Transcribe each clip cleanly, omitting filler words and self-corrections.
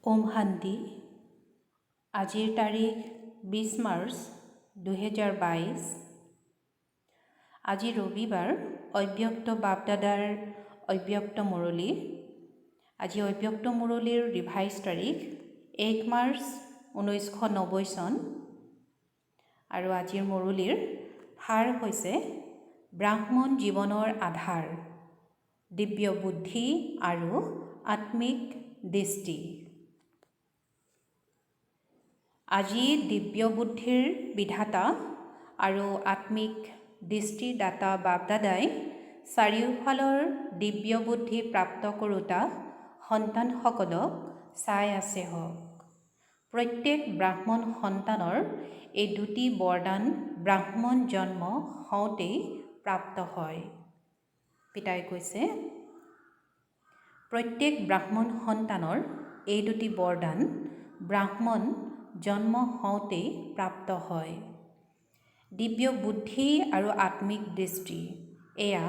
ওম শান্তি। আজিৰ তাৰিখ 20 মাৰ্চ 2022। আজি ৰবিবাৰ। অব্যক্ত বাপদাদাৰ অব্যক্ত মুৰলী। আজি অব্যক্ত মুৰলীৰ ৰিভাইজ তাৰিখ 1 মাৰ্চ 1990 চন। আৰু আজিৰ মুৰলীৰ সাৰ হৈছে ব্ৰাহ্মণ জীৱনৰ আধাৰ, দিব্য বুদ্ধি আৰু আত্মিক দৃষ্টি। আজি দিব্য বুদ্ধিৰ বিধাতা আৰু আত্মিক দৃষ্টিৰ দাতা বাপদাদাই চাৰিওফালৰ দিব্য বুদ্ধি প্ৰাপ্ত কৰোঁতা সন্তানসকলক চাই আছে হওক। প্ৰত্যেক ব্ৰাহ্মণ সন্তানৰ এই দুটি বৰদান ব্ৰাহ্মণ জন্ম হওঁতেই প্ৰাপ্ত হয়। পিতাই কৈছে, প্ৰত্যেক ব্ৰাহ্মণ সন্তানৰ এই দুটি বৰদান ব্ৰাহ্মণ জন্ম হওঁতেই প্ৰাপ্ত হয়। দিব্য বুদ্ধি আৰু আত্মিক দৃষ্টি এয়া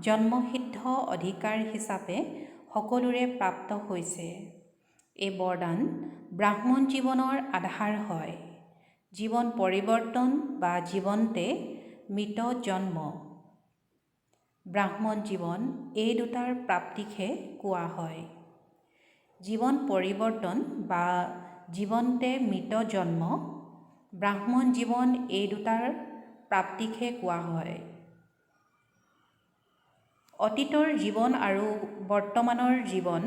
জন্মসিদ্ধ অধিকাৰ হিচাপে সকলোৰে প্ৰাপ্ত হৈছে। এই বৰদান ব্ৰাহ্মণ জীৱনৰ আধাৰ হয়। জীৱন পৰিৱৰ্তন বা জীৱন্তে মৃত জন্ম, ব্ৰাহ্মণ জীৱন এই দুটাৰ প্ৰাপ্তিকহে কোৱা হয়। জীৱন পৰিৱৰ্তন বা জীৱন্তে মৃত জন্ম, ব্ৰাহ্মণ জীৱন এই দুটাৰ প্ৰাপ্তিকহে কোৱা হয়। অতীতৰ জীৱন আৰু বৰ্তমানৰ জীৱন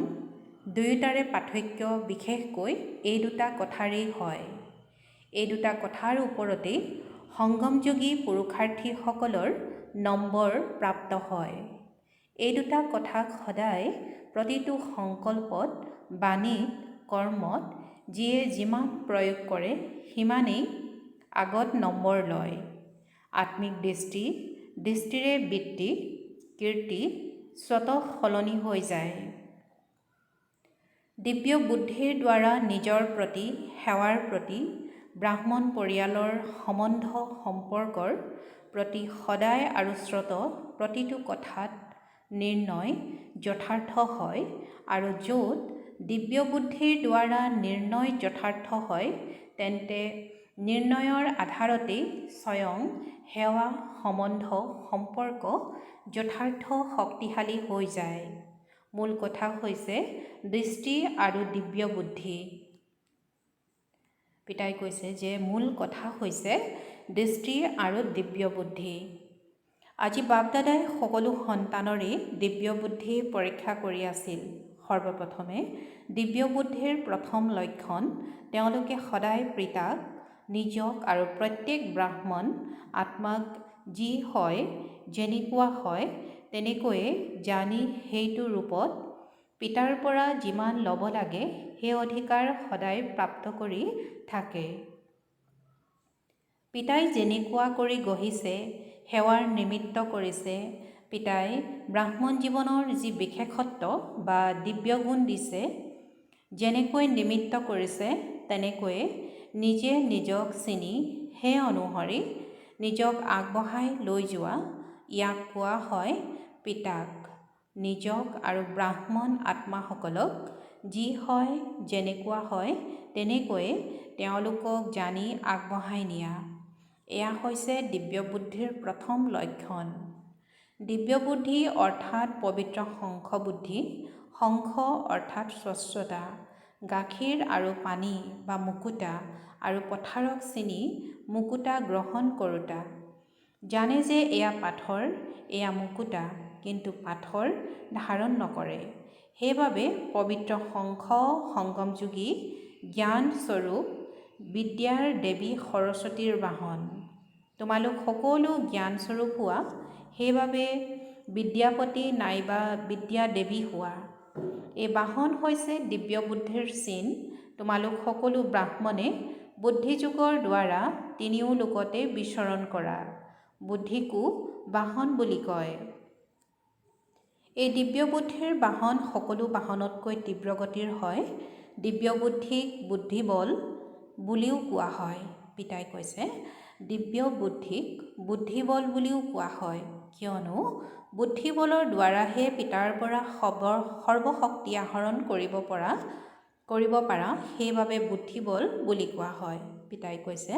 দুয়োটাৰে পাৰ্থক্য বিশেষকৈ এই দুটা কথাৰেই হয়। এই দুটা কথাৰ ওপৰতেই সংগমযোগী পুৰুষাৰ্থীসকলৰ নম্বৰ প্ৰাপ্ত হয়। এই দুটা কথাক সদায় প্ৰতিটো সংকল্পত, বাণীত, কৰ্মত যিয়ে যিমান প্ৰয়োগ কৰে সিমানেই আগত নম্বৰ লয়। আত্মিক দৃষ্টি, দৃষ্টিৰে বৃত্তি, কীৰ্তি স্বতঃ সলনি হৈ যায়। দিব্য বুদ্ধিৰ দ্বাৰা নিজৰ প্ৰতি, সেৱাৰ প্ৰতি, ব্ৰাহ্মণ পৰিয়ালৰ সম্বন্ধ সম্পৰ্কৰ প্ৰতি সদায় আৰু স্বতঃ প্ৰতিটো কথাত নিৰ্ণয় যথাৰ্থ হয়। আৰু য'ত দিব্য বুদ্ধিৰ দ্বাৰা নিৰ্ণয় যথাৰ্থ হয় তেন্তে নিৰ্ণয়ৰ আধাৰতেই স্বয়ং সেৱা সম্বন্ধ সম্পৰ্ক যথাৰ্থ শক্তিশালী হৈ যায়। মূল কথা হৈছে দৃষ্টি আৰু দিব্য বুদ্ধি। পিতাই কৈছে যে মূল কথা হৈছে দৃষ্টি আৰু দিব্য বুদ্ধি। আজি বাপদাদাই সকলো সন্তানৰে দিব্য বুদ্ধি পৰীক্ষা কৰি আছিল। সৰ্বপ্ৰথমে দিব্য বুদ্ধিৰ প্ৰথম লক্ষণ তেওঁলোকে সদায় পিতাক, নিজক আৰু প্ৰত্যেক ব্ৰাহ্মণ আত্মাক যি হয়, যেনেকুৱা হয় তেনেকৈয়ে জানি সেইটো ৰূপত পিতাৰ পৰা যিমান ল'ব লাগে সেই অধিকাৰ সদায় প্ৰাপ্ত কৰি থাকে। পিতাই যেনেকুৱা কৰি গঢ়িছে, সেৱাৰ নিমিত্ত কৰিছে, পিতাই ব্ৰাহ্মণ জীৱনৰ যি বিশেষত্ব বা দিব্য গুণ দিছে, যেনেকৈ নিমিত্ত কৰিছে তেনেকৈয়ে নিজে নিজক চিনি সেই অনুসৰি নিজক আগবঢ়াই লৈ যোৱা, ইয়াক কোৱা হয় পিতাক, নিজক আৰু ব্ৰাহ্মণ আত্মাসকলক যি হয়, যেনেকুৱা হয় তেনেকৈয়ে তেওঁলোকক জানি আগবঢ়াই নিয়া। এয়া হৈছে দিব্য বুদ্ধিৰ প্ৰথম লক্ষণ। দিব্য বুদ্ধি অৰ্থাৎ পবিত্ৰ শংখ বুদ্ধি। শংখ অৰ্থাৎ স্বচ্ছতা, গাখীৰ আৰু পানী বা মুকুতা আৰু পথাৰক চিনি মুকুতা গ্ৰহণ কৰোঁতা। জানে যে এয়া পাথৰ, এয়া মুকুতা, কিন্তু পাথৰ ধাৰণ নকৰে। সেইবাবে পবিত্ৰ শংখ সংগমযোগী জ্ঞান স্বৰূপ বিদ্যাৰ দেৱী সৰস্বতীৰ বাহন। তোমালোক সকলো জ্ঞানস্বৰূপ হোৱা, সেইবাবে বিদ্যাপতি নাইবা বিদ্যা দেৱী হোৱা। এই বাহন হৈছে দিব্য বুদ্ধিৰ চিন। তোমালোক সকলো ব্ৰাহ্মণে বুদ্ধিযোগৰ দ্বাৰা তিনিও লোকতে বিচৰণ কৰা। বুদ্ধিকো বাহন বুলি কয়। এই দিব্য বুদ্ধিৰ বাহন সকলো বাহনতকৈ তীব্ৰ গতিৰ হয়। দিব্য বুদ্ধিক বুদ্ধিবল বুলিও কোৱা হয়। পিতাই কৈছে দিব্য বুদ্ধিক বুদ্ধিবল বুলিও কোৱা হয়, কিয়নো বুদ্ধিবলৰ দ্বাৰাহে পিতাৰ পৰা সৰ্বশক্তি আহৰণ কৰিব পৰা কৰিব পাৰা, সেইবাবে বুদ্ধিবল বুলি কোৱা হয়। পিতাই কৈছে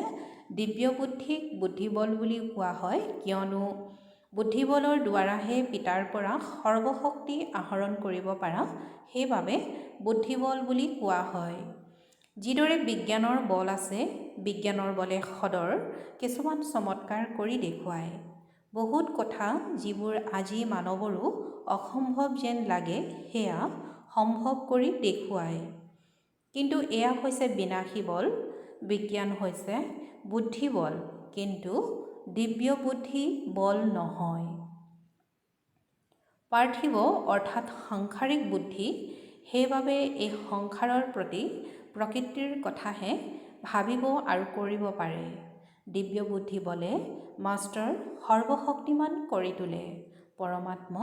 দিব্য বুদ্ধিক বুদ্ধিবল বুলি কোৱা হয়, কিয়নো বুদ্ধিবলৰ দ্বাৰাহে পিতাৰ পৰা সৰ্বশক্তি আহৰণ কৰিব পাৰা, সেইবাবে বুদ্ধিবল বুলি কোৱা হয়। যিদৰে বিজ্ঞানৰ বল আছে, বিজ্ঞানৰ বলে সদৰ কিছুমান চমৎকাৰ কৰি দেখুৱায়। বহুত কথা যিবোৰ আজি মানৱৰো অসম্ভৱ যেন লাগে, সেয়া সম্ভৱ কৰি দেখুৱায়। কিন্তু এয়া হৈছে বিনাশী বল। বিজ্ঞান হৈছে বুদ্ধিবল, কিন্তু দিব্য বুদ্ধি বল নহয়। পাৰ্থিৱ অৰ্থাৎ সাংসাৰিক বুদ্ধি, সেইবাবে এই সংসাৰৰ প্ৰতি প্ৰকৃতিৰ কথাহে ভাবিব আৰু কৰিব পাৰে। দিব্য বুদ্ধি বলে মাষ্টাৰ সৰ্বশক্তিমান কৰি তোলে। পৰমাত্ম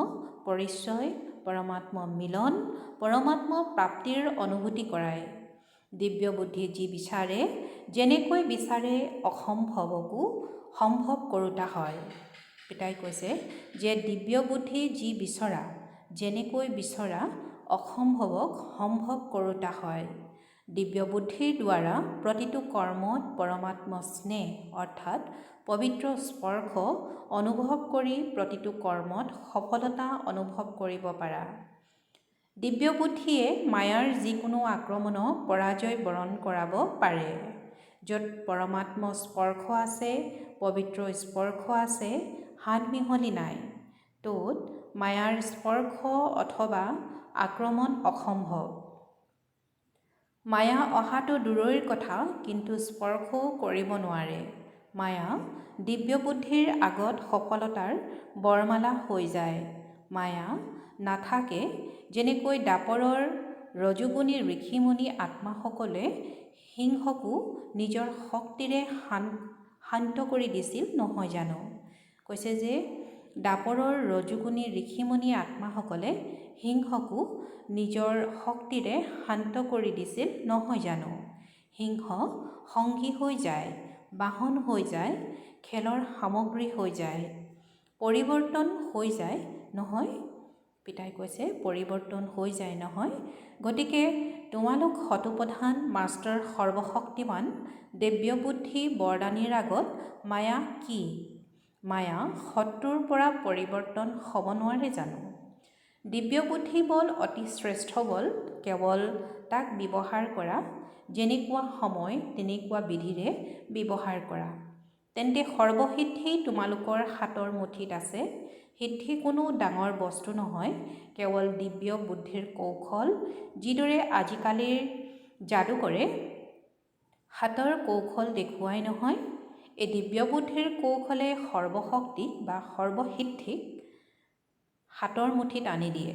পৰিচয়, পৰমাত্ম মিলন, পৰমাত্ম প্ৰাপ্তিৰ অনুভূতি কৰায়। দিব্য বুদ্ধি যি বিচাৰে, যেনেকৈ বিচাৰে অসম্ভৱকো সম্ভৱ কৰোঁতা হয়। পিতাই কৈছে যে দিব্য বুদ্ধি যি বিচৰা, যেনেকৈ বিচৰা অসম্ভৱক সম্ভৱ কৰোঁতা হয়। দিব্য বুদ্ধিৰ দ্বাৰা প্ৰতিটো কৰ্মত পৰমাত্ম স্নেহ অৰ্থাৎ পবিত্ৰ স্পৰ্শ অনুভৱ কৰি প্ৰতিটো কৰ্মত সফলতা অনুভৱ কৰিব পাৰা। দিব্য বুদ্ধিয়ে মায়াৰ যিকোনো আক্ৰমণক পৰাজয় বৰণ কৰাব পাৰে। য'ত পৰমাত্ম স্পৰ্শ আছে, পবিত্ৰ স্পৰ্শ আছে, হাত মিহলি নাই, ত'ত মায়াৰ স্পৰ্শ অথবা আক্ৰমণ অসম্ভৱ। মায়া অহাটো দূৰৈৰ কথা, কিন্তু স্পৰ্শও কৰিব নোৱাৰে। মায়া দিব্য বুদ্ধিৰ আগত সফলতাৰ বৰমালা হৈ যায়। মায়া নাথাকে, যেনেকৈ দাপৰৰ ৰজোগুণী ঋষিমুনি আত্মাসকলে সিংহকো নিজৰ শক্তিৰে শান্ত কৰি দিছিল নহয় জানো। কৈছে যে দাপৰৰ ৰজোগুণী ঋষিমুনি আত্মাসকলে সিংহকো নিজৰ শক্তিৰে শান্ত কৰি দিছিল নহয় জানো। সিংহ সংগী হৈ যায়, বাহন হৈ যায়, খেলৰ সামগ্ৰী হৈ যায়, পৰিৱৰ্তন হৈ যায় নহয়। পিতাই কৈছে পৰিৱৰ্তন হৈ যায় নহয়। গতিকে তোমালোক শতপ্ৰধান মাষ্টাৰ সৰ্বশক্তিমান দিব্য বুদ্ধি বৰদানীৰ আগত মায়া কি? মায়া শত্ৰুৰ পৰা পৰিৱৰ্তন হ'ব নোৱাৰে জানো? দিব্য বুদ্ধি বল অতি শ্ৰেষ্ঠ বল। কেৱল তাক ব্যৱহাৰ কৰা, যেনেকুৱা সময় তেনেকুৱা বিধিৰে ব্যৱহাৰ কৰা, তেন্তে সৰ্বসিদ্ধি তোমালোকৰ হাতৰ মুঠিত আছে। সিদ্ধি কোনো ডাঙৰ বস্তু নহয়, কেৱল দিব্য বুদ্ধিৰ কৌশল। যিদৰে আজিকালিৰ যাদুকৰে হাতৰ কৌশল দেখুৱাই নহয়, এই দিব্য বুদ্ধিৰ কৌশলে সৰ্বশক্তিক বা সৰ্বসিদ্ধিক হাতৰ মুঠিত আনি দিয়ে।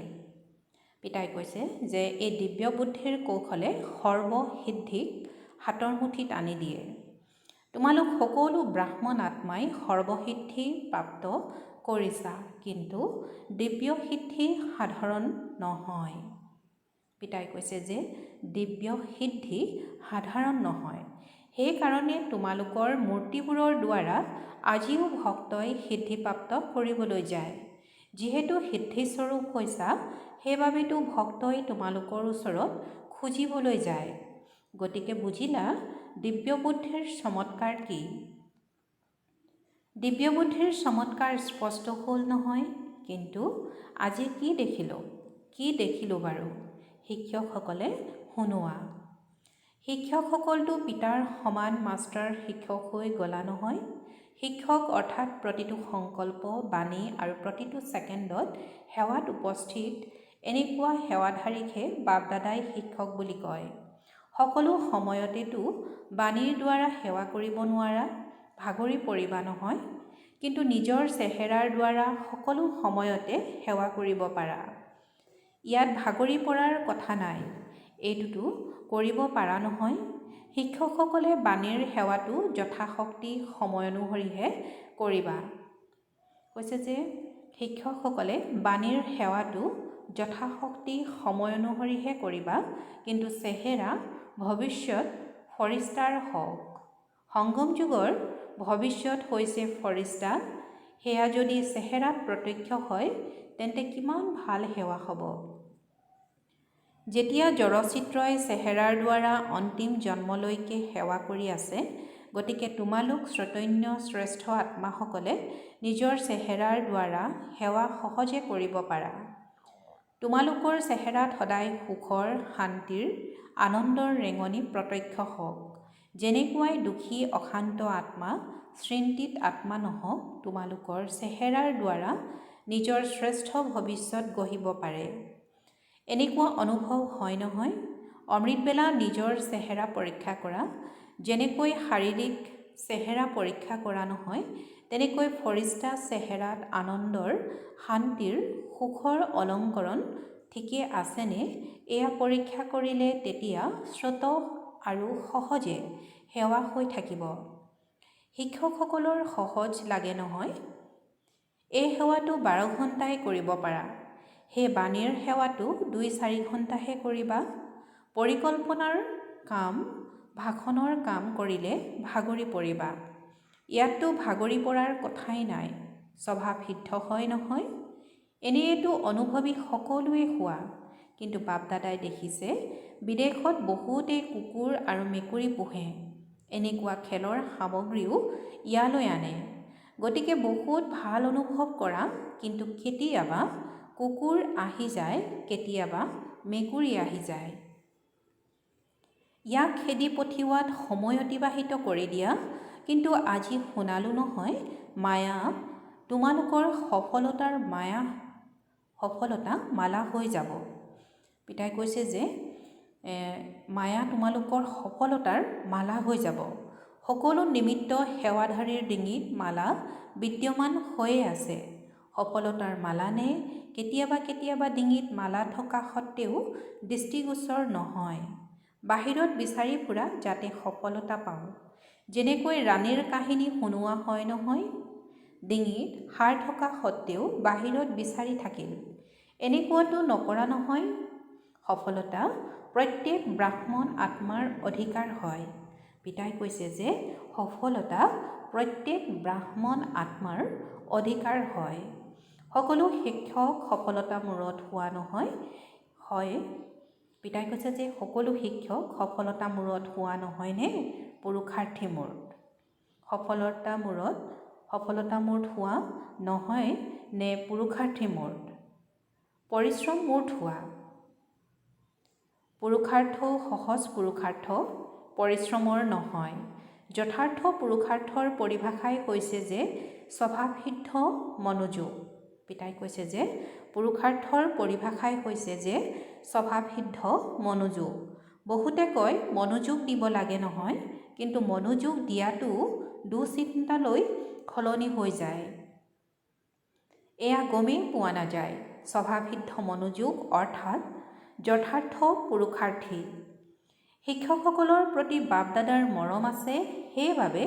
পিতাই কৈছে যে এই দিব্য বুদ্ধিৰ কৌশলে সৰ্বসিদ্ধিক হাতৰ মুঠিত আনি দিয়ে। তোমালোক সকলো ব্ৰাহ্মণ আত্মাই সৰ্বসিদ্ধি প্ৰাপ্ত কৰিছা, কিন্তু দিব্য সিদ্ধি সাধাৰণ নহয়। পিতাই কৈছে যে দিব্য সিদ্ধি সাধাৰণ নহয়। সেইকাৰণে তোমালোকৰ মূৰ্তিবোৰৰ দ্বাৰা আজিও ভক্তই সিদ্ধিপ্ৰাপ্ত কৰিবলৈ যায়। যিহেতু সিদ্ধিস্বৰূপ হৈছা, সেইবাবেতো ভক্তই তোমালোকৰ ওচৰত খুজিবলৈ যায়। গতিকে বুজিলা দিব্য বুদ্ধিৰ চমৎকাৰ কি? দিব্য বুদ্ধিৰ চমৎকাৰ স্পষ্ট হ'ল নহয়। কিন্তু আজি কি দেখিলোঁ বাৰু? শিক্ষকসকলে শুনোৱা। শিক্ষকসকলতো পিতাৰ সমান মাষ্টাৰ শিক্ষক হৈ গলা নহয়। শিক্ষক অৰ্থাৎ প্ৰতিটো সংকল্প, বাণী আৰু প্ৰতিটো ছেকেণ্ডত সেৱাত উপস্থিত এনেকুৱা সেৱাধাৰীকহে বাপ-দাদাই শিক্ষক বুলি কয়। সকলো সময়তেতো বাণীৰ দ্বাৰা সেৱা কৰিব নোৱাৰা, ভাগৰি পৰিবা নহয়, কিন্তু নিজৰ চেহেৰাৰ দ্বাৰা সকলো সময়তে সেৱা কৰিব পাৰা। ইয়াত ভাগৰি পৰাৰ কথা নাই, এইটোতো কৰিব পাৰা নহয়। শিক্ষকসকলে বাণীৰ সেৱাটো যথাশক্তি সময় অনুসৰিহে কৰিবা। কৈছে যে শিক্ষকসকলে বাণীৰ সেৱাটো যথাশক্তি সময় অনুসৰিহে কৰিবা, কিন্তু চেহেৰা ভৱিষ্যত ফৰিষ্টাৰ হওক। সংগম যুগৰ ভৱিষ্যত হৈছে ফৰিষ্টা। সেয়া যদি চেহেৰাত প্ৰত্যক্ষ হয়, তেন্তে কিমান ভাল সেৱা হ'ব। যেতিয়া জড়চিত্ৰই চেহেৰাৰ দ্বাৰা অন্তিম জন্মলৈকে সেৱা কৰি আছে, গতিকে তোমালোক চৈতন্য শ্ৰেষ্ঠ আত্মাসকলে নিজৰ চেহেৰাৰ দ্বাৰা সেৱা সহজে কৰিব পাৰা। তোমালোকৰ চেহেৰাত সদায় সুখৰ, শান্তিৰ, আনন্দৰ ৰেঙনি প্ৰত্যক্ষ হওক। যেনেকুৱাই দুখী অশান্ত আত্মা, চিন্তিত আত্মা নহওক, তোমালোকৰ চেহেৰাৰ দ্বাৰা নিজৰ শ্ৰেষ্ঠ ভৱিষ্যত গঢ়িব পাৰে। এনেকুৱা অনুভৱ হয় নহয়? অমৃতবেলা নিজৰ চেহেৰা পৰীক্ষা কৰা। যেনেকৈ শাৰীৰিক চেহেৰা পৰীক্ষা কৰা নহয়, তেনেকৈ ফৰিষ্টা চেহেৰাত আনন্দৰ, শান্তিৰ, সুখৰ অলংকৰণ ঠিকে আছেনে, এয়া পৰীক্ষা কৰিলে তেতিয়া শ্ৰুত আৰু সহজে সেৱা হৈ থাকিব। শিক্ষকসকলৰ সহজ লাগে নহয়? এই সেৱাটো 12 ঘণ্টাই কৰিব পাৰা। সেই বাণীৰ সেৱাটো 2-4 ঘণ্টাহে কৰিবা। পৰিকল্পনাৰ কাম, ভাষণৰ কাম কৰিলে ভাগৰি পৰিবা। ইয়াততো ভাগৰি পৰাৰ কথাই নাই, স্বভাৱ সিদ্ধ হয় নহয়। এনেয়েতো অনুভৱী সকলোৱে হোৱা। কিন্তু বাপদাদাই দেখিছে বিদেশত বহুতেই কুকুৰ আৰু মেকুৰী পোহে। এনেকুৱা খেলৰ সামগ্ৰীও ইয়ালৈ আনে। গতিকে বহুত ভাল অনুভৱ কৰা, কিন্তু কেতিয়াবা কুকুৰ আহি যায়, কেতিয়াবা মেকুৰী আহি যায়। ইয়াক খেদি পঠিওৱাত সময় অতিবাহিত কৰি দিয়া। কিন্তু আজি শুনালো নহয়, মায়া তোমালোকৰ সফলতা মালা হৈ যাব। পিতাই কৈছে যে মায়া তোমালোকৰ সফলতাৰ মালা হৈ যাব। সকলো নিমিত্ত সেৱাধাৰীৰ ডিঙিত মালা বিদ্যমান হৈয়ে আছে। সফলতাৰ মালা নে কেতিয়াবা কেতিয়াবা ডিঙিত মালা থকা সত্ত্বেও দৃষ্টিগোচৰ নহয়। বাহিৰত বিচাৰি ফুৰা যাতে সফলতা পাওঁ। যেনেকৈ ৰাণীৰ কাহিনী শুনোৱা হয় নহয়, ডিঙিত হাৰ থকা সত্ত্বেও বাহিৰত বিচাৰি থাকিল। এনেকুৱাটো নকৰা নহয়। সফলতা প্ৰত্যেক ব্ৰাহ্মণ আত্মাৰ অধিকাৰ হয়। পিতাই কৈছে যে সফলতা প্ৰত্যেক ব্ৰাহ্মণ আত্মাৰ অধিকাৰ হয়। সকলো শিক্ষক সফলতা মূৰত হোৱা নহয়, হয়। পিতাই কৈছে যে সকলো শিক্ষক সফলতা মূৰত হোৱা নহয়নে, পুৰুষাৰ্থী মূৰত। সফলতা মূৰত হোৱা নহয় নে পুৰুষাৰ্থী মূৰত? পৰিশ্ৰম মূৰত হোৱা। পুৰুষাৰ্থও সহজ পুৰুষাৰ্থ, পৰিশ্ৰমৰ নহয়। যথাৰ্থ পুৰুষাৰ্থৰ পৰিভাষাই হৈছে যে স্বভাৱসিদ্ধ মনোযোগ। পিতাই কৈছে যে পুৰুষাৰ্থৰ পৰিভাষাই হৈছে যে স্বভাৱসিদ্ধ মনোযোগ। বহুতে কয় মনোযোগ দিব লাগে নহয়, কিন্তু মনোযোগ দিয়াটো দুশ্চিন্তালৈ সলনি হৈ যায়। এয়া গমেই পোৱা নাযায়। স্বভাৱসিদ্ধ মনোযোগ অৰ্থাৎ যথাৰ্থ পুৰুষাৰ্থী। শিক্ষকসকলৰ প্ৰতি বাপদাদাৰ মৰম আছে, সেইবাবে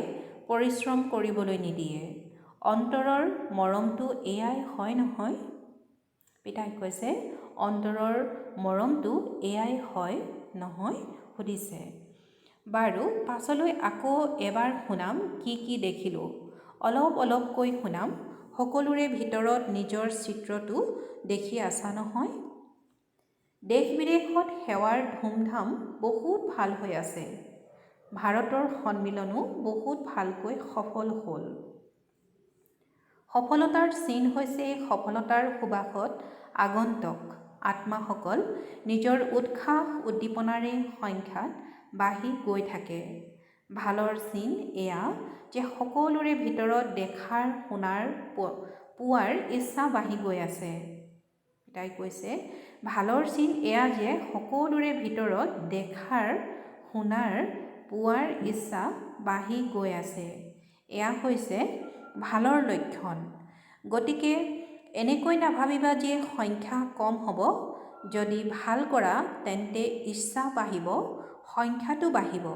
পৰিশ্ৰম কৰিবলৈ নিদিয়ে। অন্তৰৰ মৰমটো এয়াই হয় নহয়? পিতাই কৈছে অন্তৰৰ মৰমটো এয়াই হয় নহয়, সুধিছে। বাৰু পাছলৈ আকৌ এবাৰ শুনাম কি কি দেখিলোঁ। অলপকৈ শুনাম। সকলোৰে ভিতৰত নিজৰ চিত্ৰটো দেখি আছা নহয়? দেশ বিদেশত সেৱাৰ ধুমধাম বহুত ভাল হৈ আছে। ভাৰতৰ সন্মিলনো বহুত ভালকৈ সফল হ'ল। সফলতাৰ চিন হৈছে সফলতাৰ সুবাসত আগন্তুক আত্মাসকল নিজৰ উৎসাহ উদ্দীপনাৰে সংখ্যাত বাঢ়ি গৈ থাকে। ভালৰ চিন এয়া যে সকলোৰে ভিতৰত দেখাৰ শুনাৰ পোৱাৰ ইচ্ছা বাঢ়ি গৈ আছে। পিতাই কৈছে ভালৰ চিন এয়া যে সকলোৰে ভিতৰত দেখাৰ শুনাৰ পোৱাৰ ইচ্ছা বাঢ়ি গৈ আছে। এয়া হৈছে ভালৰ লক্ষণ। গতিকে এনেকৈ নাভাবিবা যে সংখ্যা কম হ'ব। যদি ভাল কৰা তেন্তে ইচ্ছা বাঢ়িব, সংখ্যাটো বাঢ়িব।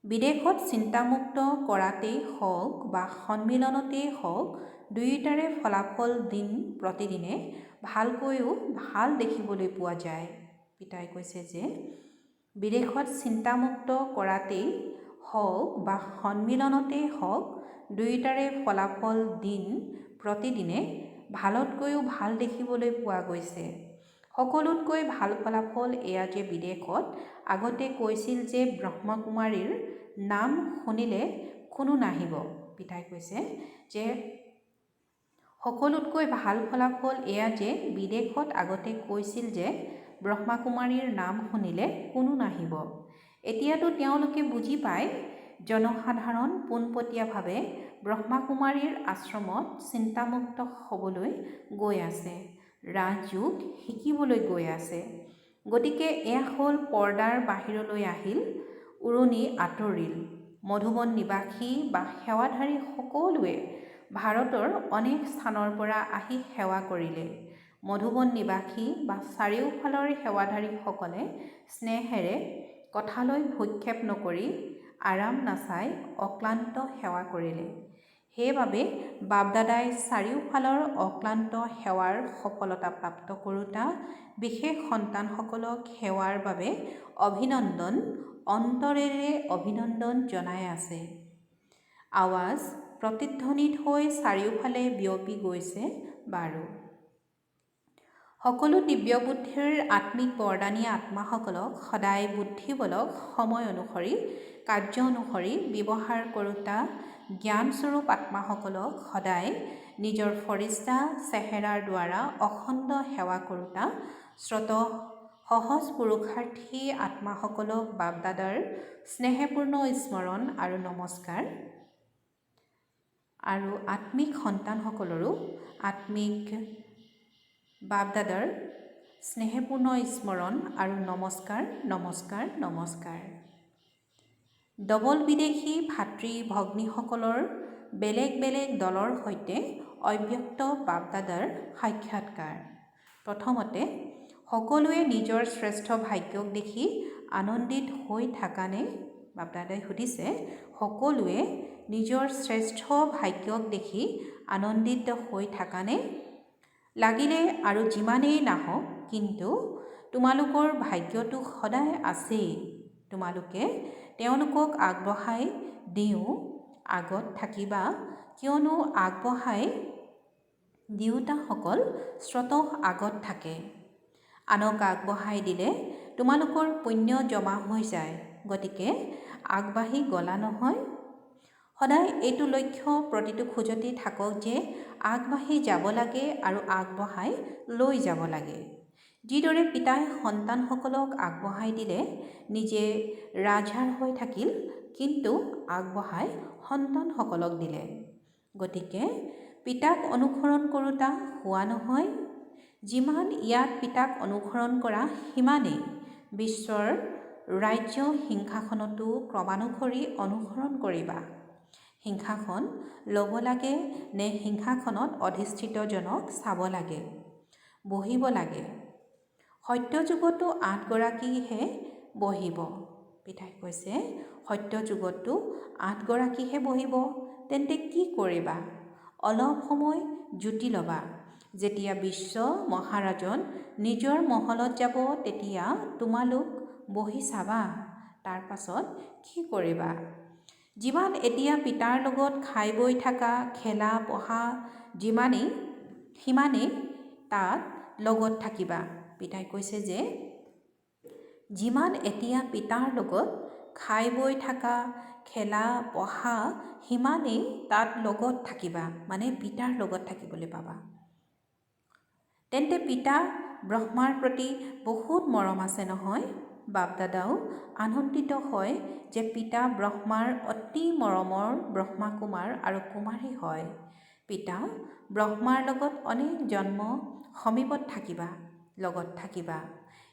বিদেশত চিন্তামুক্ত কৰাতেই হওক বা সন্মিলনতেই হওক, দুয়োটাৰে ফলাফল দিন প্ৰতিদিনে ভালকৈও ভাল দেখিবলৈ পোৱা যায়। পিতাই কৈছে যে বিদেশত চিন্তামুক্ত কৰাতেই হওক বা সন্মিলনতেই হওক, দুয়োটাৰে ফলাফল দিন প্ৰতিদিনে ভালতকৈও ভাল দেখিবলৈ পোৱা গৈছে। সকলোতকৈ ভাল ফলাফল এয়া যে বিদেশত আগতে কৈছিল যে ব্ৰহ্মকুমাৰীৰ নাম শুনিলে কোনো নাহিব। পিতাই কৈছে যে সকলোতকৈ ভাল ফলাফল এয়া যে বিদেশত আগতে কৈছিল যে ব্ৰহ্মকুমাৰীৰ নাম শুনিলে কোনো নাহিব। এতিয়াতো তেওঁলোকে বুজি পায় জনসাধাৰণ পোনপটীয়াভাৱে ব্ৰহ্মকুমাৰীৰ আশ্ৰমত চিন্তামুক্ত হ'বলৈ গৈ আছে, ৰাজযোগ শিকিবলৈ গৈ আছে। গতিকে এয়া হ'ল পৰ্দাৰ বাহিৰলৈ আহিল, উৰণি আঁতৰিল। মধুবন নিবাসী বা সেৱাধাৰী সকলোৱে ভাৰতৰ অনেক স্থানৰ পৰা আহি সেৱা কৰিলে। মধুবন নিবাসী বা চাৰিওফালৰ সেৱাধাৰীসকলে স্নেহেৰে কথালৈ ভূক্ষেপ নকৰি আৰাম নাচাই অক্লান্ত সেৱা কৰিলে। সেইবাবে বাপদাদাই চাৰিওফালৰ অক্লান্ত সেৱাৰ সফলতা প্ৰাপ্ত কৰোঁতা বিশেষ সন্তানসকলক সেৱাৰ বাবে অভিনন্দন, অন্তৰেৰে অভিনন্দন জনাই আছে। আৱাজ প্ৰতিধ্বনিত হৈ চাৰিওফালে বিয়পি গৈছে বাৰু। সকলো দিব্য বুদ্ধিৰ আত্মিক বৰদানী আত্মাসকলক সদায় বুদ্ধিবলক সময় অনুসৰি কাৰ্য অনুসৰি ব্যৱহাৰ কৰোঁতা জ্ঞানস্বৰূপ আত্মাসকলক সদায় নিজৰ ফৰিস্তা চেহেৰাৰ দ্বাৰা অখণ্ড সেৱা কৰোঁতা সহজ পুৰুষাৰ্থী আত্মাসকলক বাপদাদাৰ স্নেহপূৰ্ণ স্মৰণ আৰু নমস্কাৰ। আৰু আত্মিক সন্তানসকলৰো আত্মিক বাপদাদাৰ স্নেহপূৰ্ণ স্মৰণ আৰু নমস্কাৰ, নমস্কাৰ, নমস্কাৰ। ডবল বিদেশী ভাতৃ ভগ্নীসকলৰ বেলেগ বেলেগ দলৰ সৈতে অব্যক্ত বাপদাদাৰ সাক্ষাৎকাৰ। প্ৰথমতে সকলোৱে নিজৰ শ্ৰেষ্ঠ ভাগ্যক দেখি আনন্দিত হৈ থাকানে? বাপদাদাই সুধিছে, সকলোৱে নিজৰ শ্ৰেষ্ঠ ভাগ্যক দেখি আনন্দিত হৈ থাকানে? লাগিলে আৰু যিমানেই নাহক, কিন্তু তোমালোকৰ ভাগ্যটো সদায় আছেই। তোমালোকে তেওঁলোকক আগবঢ়াই দিওঁ আগত থাকিবা, কিয়নো আগবঢ়াই দিওঁতাসকল স্বতঃ আগত থাকে। আনক আগবঢ়াই দিলে তোমালোকৰ পুণ্য জমা হৈ যায়। গতিকে আগবাঢ়ি গলা নহয়। সদায় এইটো লক্ষ্য প্ৰতিটো খোজতে থাকক যে আগবাঢ়ি যাব লাগে আৰু আগবঢ়াই লৈ যাব লাগে। যিদৰে পিতাই সন্তানসকলক আগবঢ়াই দিলে নিজে ৰাজহাড় হৈ থাকিল, কিন্তু আগবঢ়াই সন্তানসকলক দিলে। গতিকে পিতাক অনুসৰণ কৰোঁতা হোৱা নহয়। যিমান ইয়াত পিতাক অনুসৰণ কৰা, সিমানেই বিশ্বৰ ৰাজ্য সিংহাসনতো ক্ৰমানুসৰি অনুসৰণ কৰিবা। সিংহাসন ল'ব লাগে নে সিংহাসনত অধিষ্ঠিতজনক চাব লাগে, বহিব লাগে? সত্যযুগতো 8 গৰাকীহে বহিব। পিতাই কৈছে সত্যযুগতো 8 গৰাকীহে বহিব। তেন্তে কি কৰিবা? অলপ সময় জুতি ল'বা। যেতিয়া বিশ্ব মহাৰাজন নিজৰ মহলত যাব, তেতিয়া তোমালোক বহি চাবা। তাৰ পাছত কি কৰিবা? যিমান এতিয়া পিতাৰ লগত খাই বৈ থকা, খেলা পঢ়া সিমানেই তাত লগত থাকিবা। পিতাই কৈছে যে যিমান এতিয়া পিতাৰ লগত খাই বৈ থকা, খেলা পঢ়া সিমানেই তাত লগত থাকিবা, মানে পিতাৰ লগত থাকিবলৈ পাবা। তেন্তে পিতা ব্ৰহ্মাৰ প্ৰতি বহুত মৰম আছে নহয়। বাপদাদাও আনন্দিত হয় যে পিতা ব্ৰহ্মাৰ অতি মৰমৰ ব্ৰহ্মাকুমাৰ আৰু কুমাৰী হয়। পিতা ব্ৰহ্মাৰ লগত অনেক জন্ম সমীপত থাকিবা, লগত থাকিবা।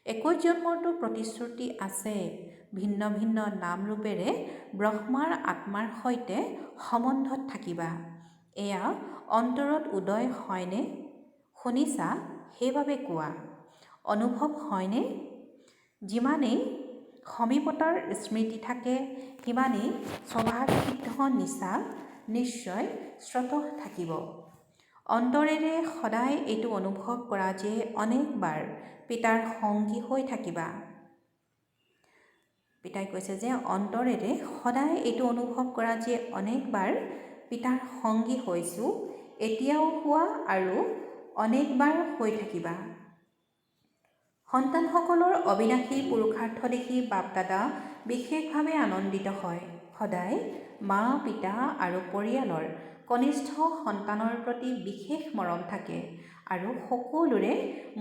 21 জন্মৰতো প্ৰতিশ্ৰুতি আছে। ভিন্ন ভিন্ন নাম ৰূপেৰে ব্ৰহ্মাৰ আত্মাৰ সৈতে সম্বন্ধত থাকিবা। এয়া অন্তৰত উদয় হয়নে? শুনিছা, সেইবাবে কোৱা। অনুভৱ হয়নে? যিমানেই সমীপতাৰ স্মৃতি থাকে, সিমানেই স্বভাৱসিদ্ধ নিচা নিশ্চয় স্বতঃ থাকিব। অন্তৰেৰে সদায় এইটো অনুভৱ কৰা যে অনেকবাৰ পিতাৰ সংগী হৈ থাকিবা। পিতাই কৈছে যে অন্তৰেৰে সদায় এইটো অনুভৱ কৰা যে অনেকবাৰ পিতাৰ সংগী হৈছোঁ, এতিয়াও হোৱা আৰু অনেকবাৰ হৈ থাকিবা। সন্তানসকলৰ অবিনাশী পুৰুষাৰ্থ দেখি বাপ দাদা বিশেষভাৱে আনন্দিত হয়। সদায় মা পিতা আৰু পৰিয়ালৰ কনিষ্ঠ সন্তানৰ প্ৰতি বিশেষ মৰম থাকে আৰু সকলোৰে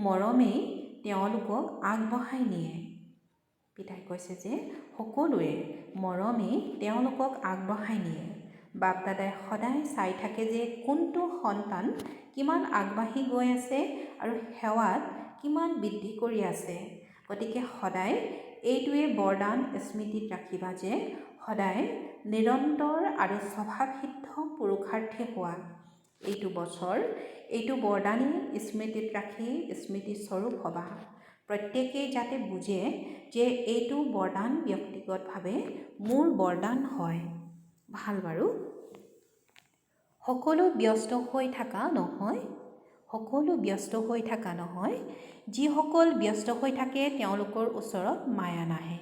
মৰমেই তেওঁলোকক আগবঢ়াই নিয়ে। পিতাই কৈছে যে সকলোৰে মৰমেই তেওঁলোকক আগবঢ়াই নিয়ে। বাপ দাদাই সদায় চাই থাকে যে কোনটো সন্তান কিমান আগবাঢ়ি গৈ আছে আৰু সেৱাত কিমান বৃদ্ধি কৰি আছে। গতিকে সদায় এইটোৱে বৰদান স্মৃতিত ৰাখিবা যে সদায় নিৰন্তৰ আৰু স্বভাৱসিদ্ধ পুৰুষাৰ্থী হোৱা। এইটো বছৰ এইটো বৰদানেই স্মৃতিত ৰাখি স্মৃতিস্বৰূপ হ'বা। প্ৰত্যেকেই যাতে বুজে যে এইটো বৰদান ব্যক্তিগতভাৱে মোৰ বৰদান হয়। ভাল বাৰু। সকলো ব্যস্ত হৈ থকা নহয়। যিসকল ব্যস্ত হৈ থাকে তেওঁলোকৰ ওচৰত মায়া নাহে,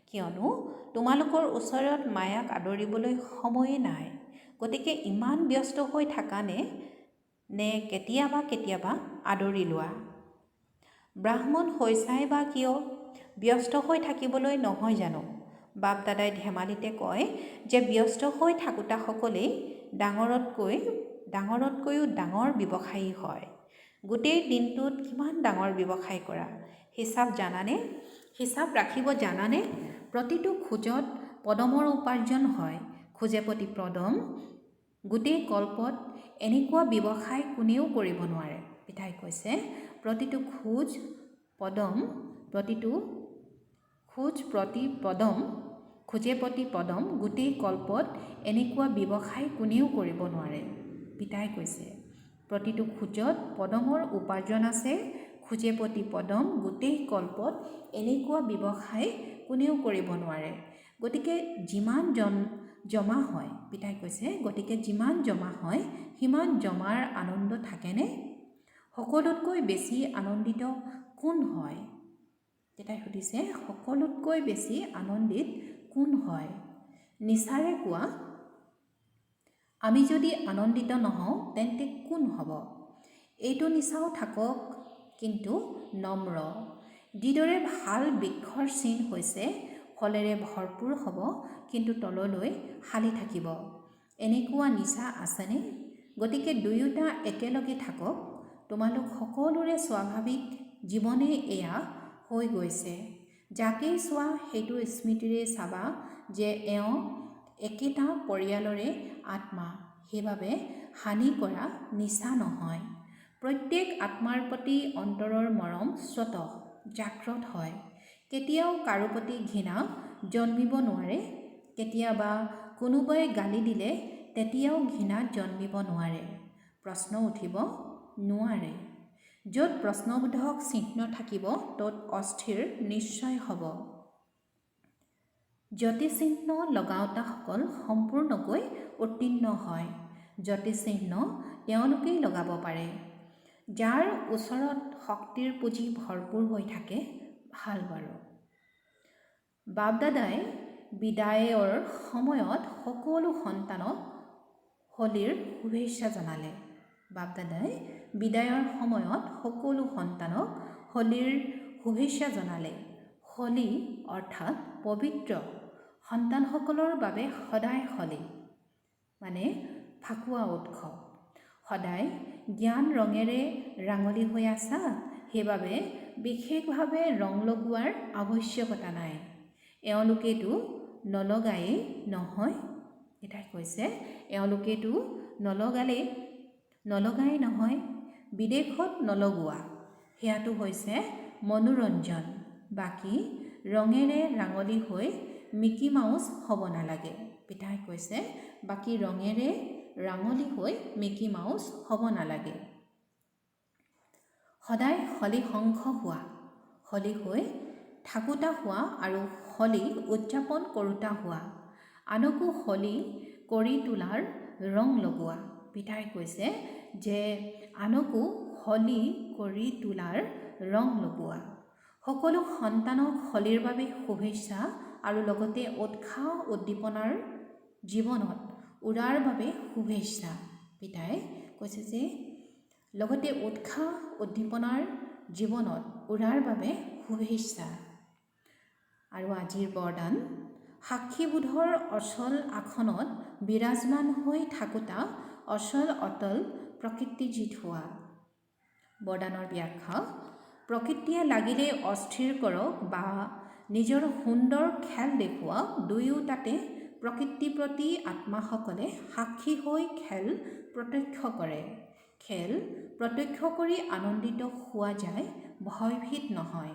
কিয়নো তোমালোকৰ ওচৰত মায়াক আদৰিবলৈ সময়ে নাই। গতিকে ইমান ব্যস্ত হৈ থাকা নে কেতিয়াবা আদৰি লোৱা। ব্ৰাহ্মণ হৈছাই বা কিয়? ব্যস্ত হৈ থাকিবলৈ নহয় জানো? বাপ দাদাই ধেমালিতে কয় যে ব্যস্ত হৈ থাকোঁতাসকলেই ডাঙৰতকৈও ডাঙৰ ব্যৱসায়ী হয়। গোটেই দিনটোত কিমান ডাঙৰ ব্যৱসায় কৰা হিচাপ ৰাখিব জানানে? প্ৰতিটো খোজত পদমৰ উপাৰ্জন হয়। খোজে প্ৰতি পদম। গোটেই কল্পত এনেকুৱা ব্যৱসায় কোনেও কৰিব নোৱাৰে। পিতাই কৈছে প্ৰতিটো খোজ প্ৰতি পদম গোটেই কল্পত এনেকুৱা ব্যৱসায় কোনেও কৰিব নোৱাৰে। পিতাই কৈছে প্ৰতিটো খোজত পদমৰ উপাৰ্জন আছে। খোজে প্ৰতি পদম গোটেই কল্পত এনেকুৱা ব্যৱসায় কোনেও কৰিব নোৱাৰে। গতিকে যিমান জমা হয়, পিতাই কৈছে গতিকে যিমান জমা হয় সিমান জমাৰ আনন্দ থাকেনে? সকলোতকৈ বেছি আনন্দিত কোন হয়? পিতাই সুধিছে সকলোতকৈ বেছি আনন্দিত কোন হয়? নিচাৰে কোৱা। আমি যদি আনন্দিত নহওঁ তেন্তে কোন হ'ব? এইটো নিচাও থাকক কিন্তু নম্ৰ। যিদৰে ভাল বৃক্ষৰ চিন হৈছে ফলেৰে ভৰপূৰ হ'ব কিন্তু তললৈ হালি থাকিব। এনেকুৱা নিচা আছেনে? গতিকে দুয়োটা একেলগে থাকক। তোমালোক সকলোৰে স্বাভাৱিক জীৱনে এয়া হৈ গৈছে। যাকেই চোৱা সেইটো স্মৃতিৰে চাবা যে এওঁ একেটা পৰিয়ালৰে আত্মা। সেইবাবে হানি কৰা নিচা নহয়। প্ৰত্যেক আত্মাৰ প্ৰতি অন্তৰৰ মৰম স্বতঃ জাগ্ৰত হয়। কেতিয়াও কাৰো প্ৰতি ঘৃণা জন্মিব নোৱাৰে। কেতিয়াবা কোনোবাই গালি দিলে তেতিয়াও ঘৃণা জন্মিব নোৱাৰে। প্ৰশ্ন উঠিব নোৱাৰে। য'ত প্ৰশ্নবোধক চিহ্ন থাকিব ত'ত অস্থিৰ নিশ্চয় হ'ব। জ্যোতিচিহ্ন লগাওঁতাসকল সম্পূৰ্ণকৈ উত্তীৰ্ণ হয়। জ্যোতিচিহ্ন তেওঁলোকেই লগাব পাৰে যাৰ ওচৰত শক্তিৰ পুঁজি ভৰপূৰ হৈ থাকে। ভাল বাৰু। বাপ দাদাই বিদায়ৰ সময়ত সকলো সন্তানক হোলীৰ শুভেচ্ছা জনালে। বাপ দাদাই বিদায়ৰ সময়ত সকলো সন্তানক হোলীৰ শুভেচ্ছা জনালে। হোলী অৰ্থাৎ পবিত্ৰ। সন্তানসকলৰ বাবে সদায় হোলী মানে ফাকুৱা উৎসৱ। সদায় জ্ঞান ৰঙেৰে ৰাঙলী হৈ আছা, সেইবাবে বিশেষভাৱে ৰং লগোৱাৰ আৱশ্যকতা নাই। এওঁলোকেতো নলগায়েই নহয়। পিতাই কৈছে এওঁলোকেতো নলগাই নহয়। বিদেশত নলগোৱা সেয়াটো হৈছে মনোৰঞ্জন। বাকী ৰঙেৰে ৰাঙলী হৈ মিকি মাউচ হ'ব নালাগে। পিতাই কৈছে বাকী ৰঙেৰে ৰাঙলী হৈ মিকি মাউচ হ'ব নালাগে। সদায় হোলী সংঘ হোৱা, হোলী হৈ থাকোঁতা হোৱা আৰু হোলী উদযাপন কৰোঁতা হোৱা। আনকো হোলী কৰি তোলাৰ ৰং লগোৱা। পিতাই কৈছে যে আনকো হোলী কৰি তোলাৰ ৰং লগোৱা। সকলো সন্তানক হোলীৰ বাবে শুভেচ্ছা আৰু লগতে উৎসাহ উদ্দীপনাৰ জীৱনত উৰাৰ বাবে শুভেচ্ছা। পিতাই কৈছে যে লগতে উৎসাহ উদ্দীপনাৰ জীৱনত উৰাৰ বাবে শুভেচ্ছা। আৰু আজিৰ বৰদান, সাক্ষীবোধৰ অচল আসনত বিৰাজমান হৈ থাকোঁতা অচল অটল প্ৰকৃতিজিত হোৱা। বৰদানৰ ব্যাখ্যা, প্ৰকৃতিয়ে লাগিলে অস্থিৰ কৰক বা নিজৰ সুন্দৰ খেল দেখুৱাওক, দুয়োটাতে প্ৰকৃতিৰ প্ৰতি আত্মাসকলে সাক্ষী হৈ খেল প্ৰত্যক্ষ কৰে। খেল প্ৰত্যক্ষ কৰি আনন্দিত হোৱা যায়, ভয়ভীত নহয়।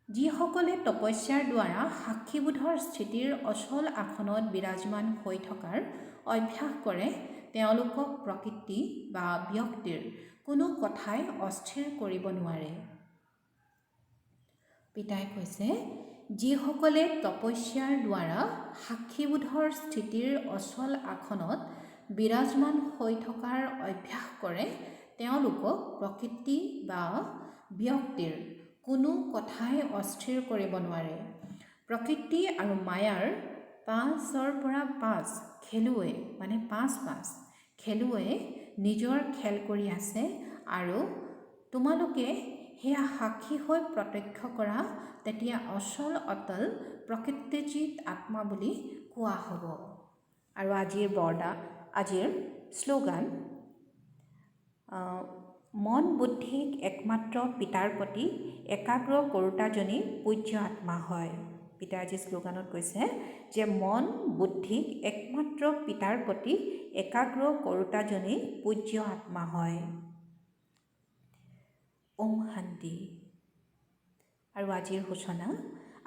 যিসকলে তপস্যাৰ দ্বাৰা সাক্ষীবোধৰ স্থিতিৰ অচল আসনত বিৰাজমান হৈ থকাৰ অভ্যাস কৰে, তেওঁলোকক প্ৰকৃতি বা ব্যক্তিৰ কোনো কথাই অস্থিৰ কৰিব নোৱাৰে। পিতাই কৈছে, যিসকলে তপস্যাৰ দ্বাৰা সাক্ষীবোধৰ স্থিতিৰ অচল আসনত বিৰাজমান হৈ থকাৰ অভ্যাস কৰে, তেওঁলোকক প্ৰকৃতি বা ব্যক্তিৰ কোনো কথাই অস্থিৰ কৰিব নোৱাৰে। প্ৰকৃতি আৰু মায়াৰ 5 খেলুৱৈ মানে 5 খেলুৱৈয়ে নিজৰ খেল কৰি আছে আৰু তোমালোকে সেয়া সাক্ষী হৈ প্ৰত্যক্ষ কৰা, তেতিয়া অচল অটল প্ৰকৃতিজিত আত্মা বুলি কোৱা হ'ব। আৰু আজিৰ শ্লোগান, মন বুদ্ধিক একমাত্ৰ পিতাৰ প্ৰতি একাগ্ৰ কৰোঁতাজনী পূজ্য আত্মা হয়। পিতাই আজি শ্লোগানত কৈছে যে মন বুদ্ধিক একমাত্ৰ পিতাৰ প্ৰতি একাগ্ৰ কৰোঁতাজনী পূজ্য আত্মা হয়। ওম শান্তি। আৰু আজিৰ সূচনা,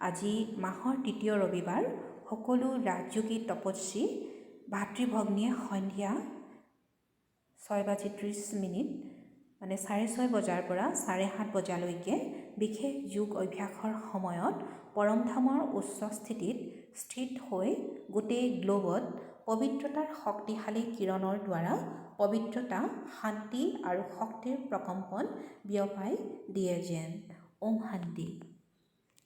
আজি মাহৰ 3য় ৰবিবাৰ, সকলো ৰাজযোগী তপস্বী ভাতৃভগ্নীয়ে সন্ধিয়া 6:30 মানে 6:30 বজাৰ পৰা 7:30 বজালৈকে বিশেষ যোগ অভ্যাসৰ সময়ত পৰমধামৰ উচ্চ স্থিতিত স্থিত হৈ গোটেই গ্লোবত পবিত্ৰতাৰ শক্তিশালী কিৰণৰ দ্বাৰা পবিত্ৰতা, শান্তি আৰু শক্তিৰ প্ৰকম্পন বিয়পাই দিয়ে যেন। ওম শান্তি।